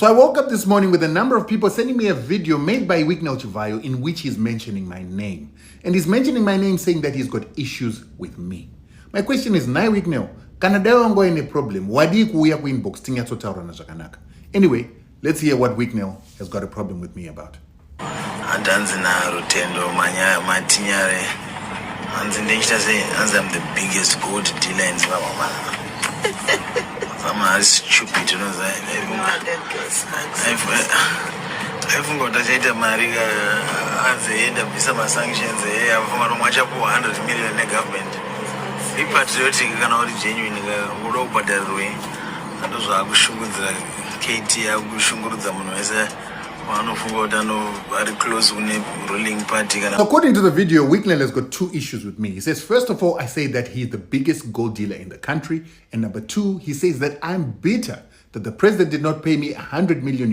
So I woke up this morning with a number of people sending me a video made by Wicknell Chivhayo in which he's mentioning my name. And he's mentioning my name saying that he's got issues with me. My question is, Nai Wicknell, Canada ongo any problem? Wadi kuya ku inbox tinga tsotaura na zvakanaka. Anyway, let's hear what Wicknell has got a problem with me about. Matinyare Rutendo, Matinyare. I'm the biggest gold dealer in Zimbabwe. I'm stupid, you know. I've got to say that Mariga has the end of some sanctions. I've got 100 million in the government. Be patriotic and all genuine. But the way and those are good. Katie, I wish you good. According to the video, Wicknell has got two issues with me. He says, first of all, I say that he's the biggest gold dealer in the country. And number two, he says that I'm bitter that the president did not pay me $100 million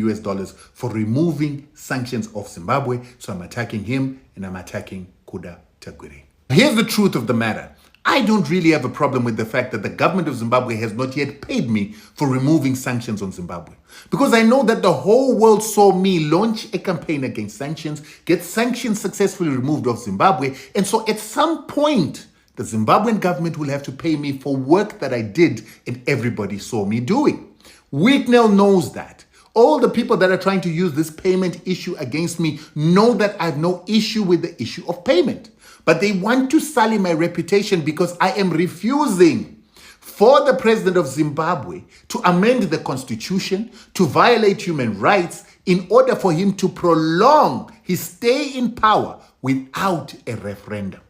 for removing sanctions of Zimbabwe. So I'm attacking him and I'm attacking Kuda Tagwiri. Here's the truth of the matter. I don't really have a problem with the fact that the government of Zimbabwe has not yet paid me for removing sanctions on Zimbabwe. Because I know that the whole world saw me launch a campaign against sanctions, get sanctions successfully removed of Zimbabwe. And so at some point, the Zimbabwean government will have to pay me for work that I did and everybody saw me doing. Wicknell knows that. All the people that are trying to use this payment issue against me know that I have no issue with the issue of payment. But they want to sully my reputation because I am refusing for the president of Zimbabwe to amend the constitution, to violate human rights in order for him to prolong his stay in power without a referendum.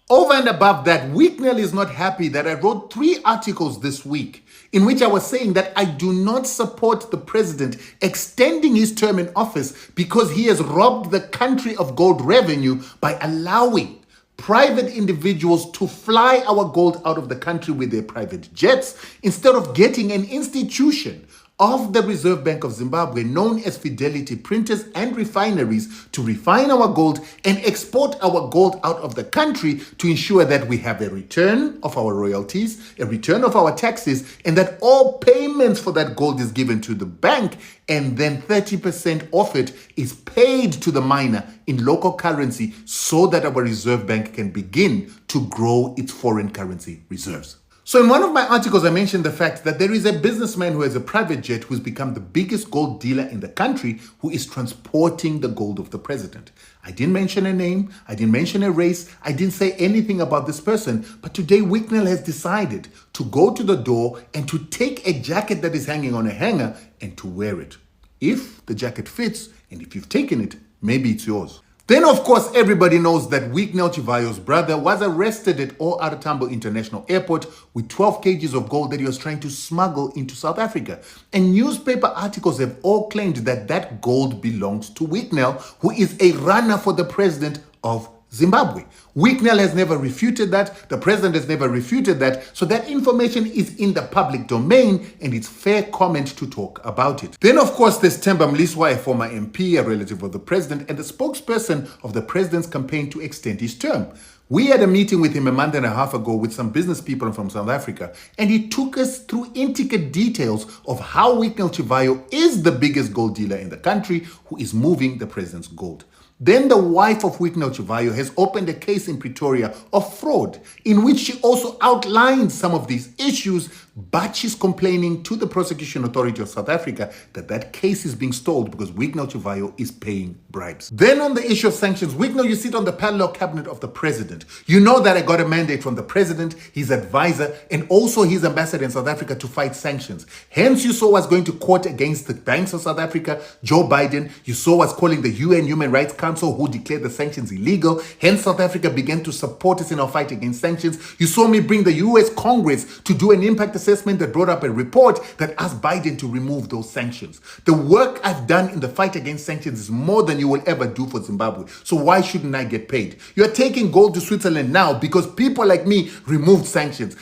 Over and above that, Wicknell is not happy that I wrote 3 articles this week in which I was saying that I do not support the president extending his term in office because he has robbed the country of gold revenue by allowing private individuals to fly our gold out of the country with their private jets instead of getting an institution of the Reserve Bank of Zimbabwe known as Fidelity Printers and Refineries to refine our gold and export our gold out of the country to ensure that we have a return of our royalties, a return of our taxes, and that all payments for that gold is given to the bank, and then 30% of it is paid to the miner in local currency so that our Reserve Bank can begin to grow its foreign currency reserves. So in one of my articles, I mentioned the fact that there is a businessman who has a private jet who's become the biggest gold dealer in the country who is transporting the gold of the president. I didn't mention a name. I didn't mention a race. I didn't say anything about this person. But today, Wicknell has decided to go to the door and to take a jacket that is hanging on a hanger and to wear it. If the jacket fits and if you've taken it, maybe it's yours. Then, of course, everybody knows that Wicknell Chivhayo's brother was arrested at OR Tambo International Airport with 12 kgs of gold that he was trying to smuggle into South Africa. And newspaper articles have all claimed that that gold belongs to Wicknell, who is a runner for the president of Zimbabwe. Wicknell has never refuted that. The president has never refuted that. So that information is in the public domain and it's fair comment to talk about it. Then, of course, there's Themba Mliswa, a former MP, a relative of the president, and the spokesperson of the president's campaign to extend his term. We had a meeting with him a month and a half ago with some business people from South Africa, and he took us through intricate details of how Wicknell Chivhayo is the biggest gold dealer in the country who is moving the president's gold. Then the wife of Wicknell Chivhayo has opened a case in Pretoria of fraud in which she also outlined some of these issues, but she's complaining to the Prosecution Authority of South Africa that that case is being stalled because Wicknell Chivhayo is paying bribes. Then on the issue of sanctions, Wicknell, you sit on the parallel cabinet of the president. You know that I got a mandate from the president, his advisor, and also his ambassador in South Africa to fight sanctions. Hence, you saw us going to court against the banks of South Africa, Joe Biden. You saw us calling the UN Human Rights Council, who declared the sanctions illegal. Hence, South Africa began to support us in our fight against sanctions. You saw me bring the US Congress to do an impact assessment that brought up a report that asked Biden to remove those sanctions. The work I've done in the fight against sanctions is more than you will ever do for Zimbabwe. So why shouldn't I get paid? You're taking gold to Switzerland now because people like me removed sanctions.